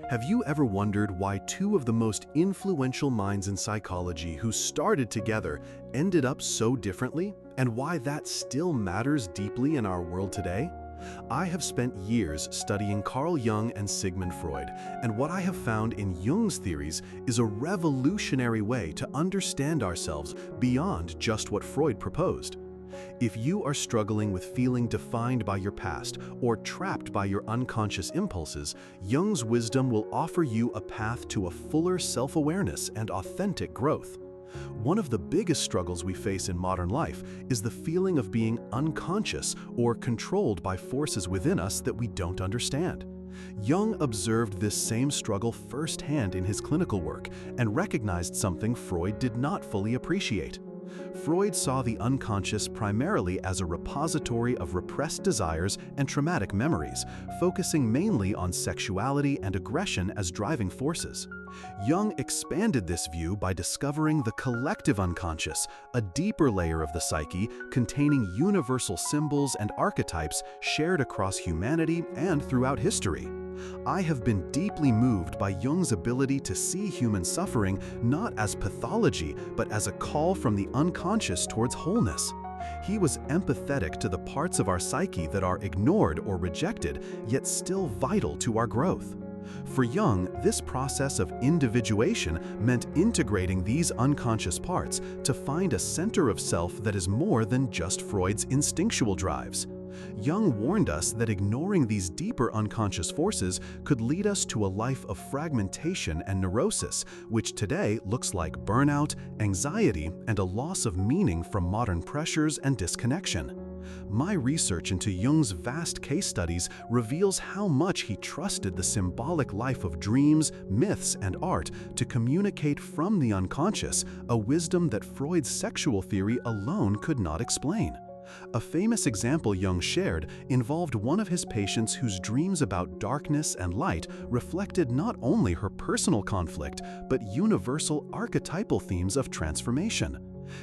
Have you ever wondered why two of the most influential minds in psychology who started together ended up so differently, and why that still matters deeply in our world today? I have spent years studying Carl Jung and Sigmund Freud, and what I have found in Jung's theories is a revolutionary way to understand ourselves beyond just what Freud proposed. If you are struggling with feeling defined by your past or trapped by your unconscious impulses, Jung's wisdom will offer you a path to a fuller self-awareness and authentic growth. One of the biggest struggles we face in modern life is the feeling of being unconscious or controlled by forces within us that we don't understand. Jung observed this same struggle firsthand in his clinical work and recognized something Freud did not fully appreciate. Freud saw the unconscious primarily as a repository of repressed desires and traumatic memories, focusing mainly on sexuality and aggression as driving forces. Jung expanded this view by discovering the collective unconscious, a deeper layer of the psyche containing universal symbols and archetypes shared across humanity and throughout history. I have been deeply moved by Jung's ability to see human suffering not as pathology, but as a call from the unconscious towards wholeness. He was empathetic to the parts of our psyche that are ignored or rejected, yet still vital to our growth. For Jung, this process of individuation meant integrating these unconscious parts to find a center of self that is more than just Freud's instinctual drives. Jung warned us that ignoring these deeper unconscious forces could lead us to a life of fragmentation and neurosis, which today looks like burnout, anxiety, and a loss of meaning from modern pressures and disconnection. My research into Jung's vast case studies reveals how much he trusted the symbolic life of dreams, myths, and art to communicate from the unconscious, a wisdom that Freud's sexual theory alone could not explain. A famous example Jung shared involved one of his patients whose dreams about darkness and light reflected not only her personal conflict, but universal archetypal themes of transformation.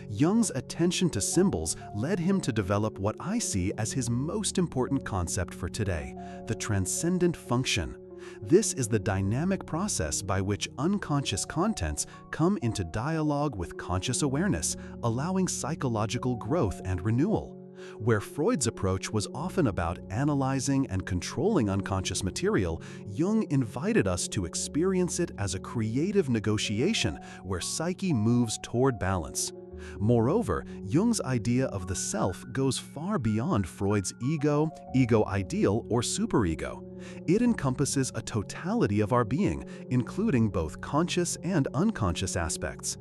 Jung's attention to symbols led him to develop what I see as his most important concept for today, the transcendent function. This is the dynamic process by which unconscious contents come into dialogue with conscious awareness, allowing psychological growth and renewal. Where Freud's approach was often about analyzing and controlling unconscious material, Jung invited us to experience it as a creative negotiation where psyche moves toward balance. Moreover, Jung's idea of the self goes far beyond Freud's ego, ego ideal, or superego. It encompasses a totality of our being, including both conscious and unconscious aspects.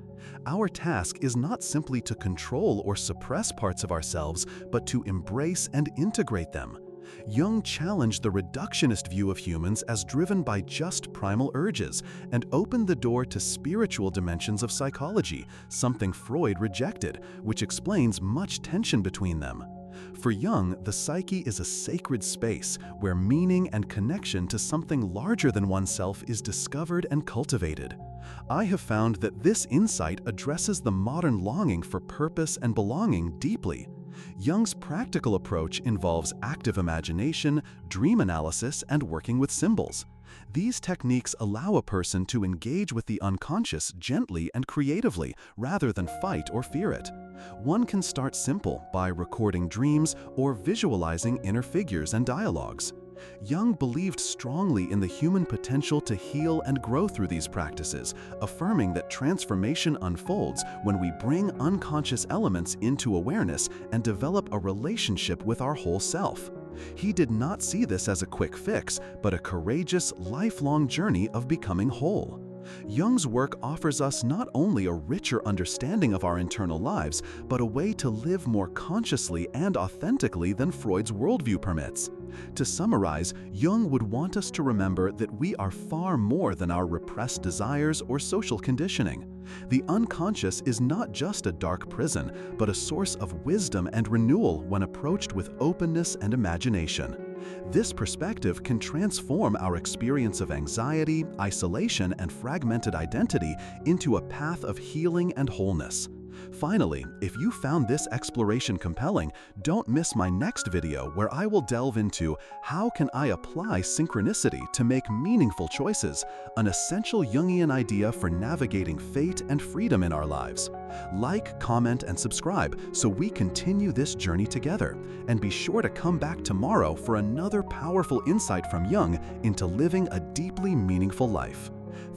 Our task is not simply to control or suppress parts of ourselves, but to embrace and integrate them. Jung challenged the reductionist view of humans as driven by just primal urges and opened the door to spiritual dimensions of psychology, something Freud rejected, which explains much tension between them. For Jung, the psyche is a sacred space where meaning and connection to something larger than oneself is discovered and cultivated. I have found that this insight addresses the modern longing for purpose and belonging deeply. Jung's practical approach involves active imagination, dream analysis, and working with symbols. These techniques allow a person to engage with the unconscious gently and creatively, rather than fight or fear it. One can start simple by recording dreams or visualizing inner figures and dialogues. Jung believed strongly in the human potential to heal and grow through these practices, affirming that transformation unfolds when we bring unconscious elements into awareness and develop a relationship with our whole self. He did not see this as a quick fix, but a courageous, lifelong journey of becoming whole. Jung's work offers us not only a richer understanding of our internal lives, but a way to live more consciously and authentically than Freud's worldview permits. To summarize, Jung would want us to remember that we are far more than our repressed desires or social conditioning. The unconscious is not just a dark prison, but a source of wisdom and renewal when approached with openness and imagination. This perspective can transform our experience of anxiety, isolation, and fragmented identity into a path of healing and wholeness. Finally, if you found this exploration compelling, don't miss my next video where I will delve into how can I apply synchronicity to make meaningful choices, an essential Jungian idea for navigating fate and freedom in our lives. Like, comment, and subscribe so we continue this journey together. And be sure to come back tomorrow for another powerful insight from Jung into living a deeply meaningful life.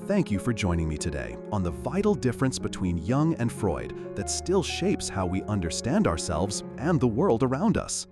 Thank you for joining me today on the vital difference between Jung and Freud that still shapes how we understand ourselves and the world around us.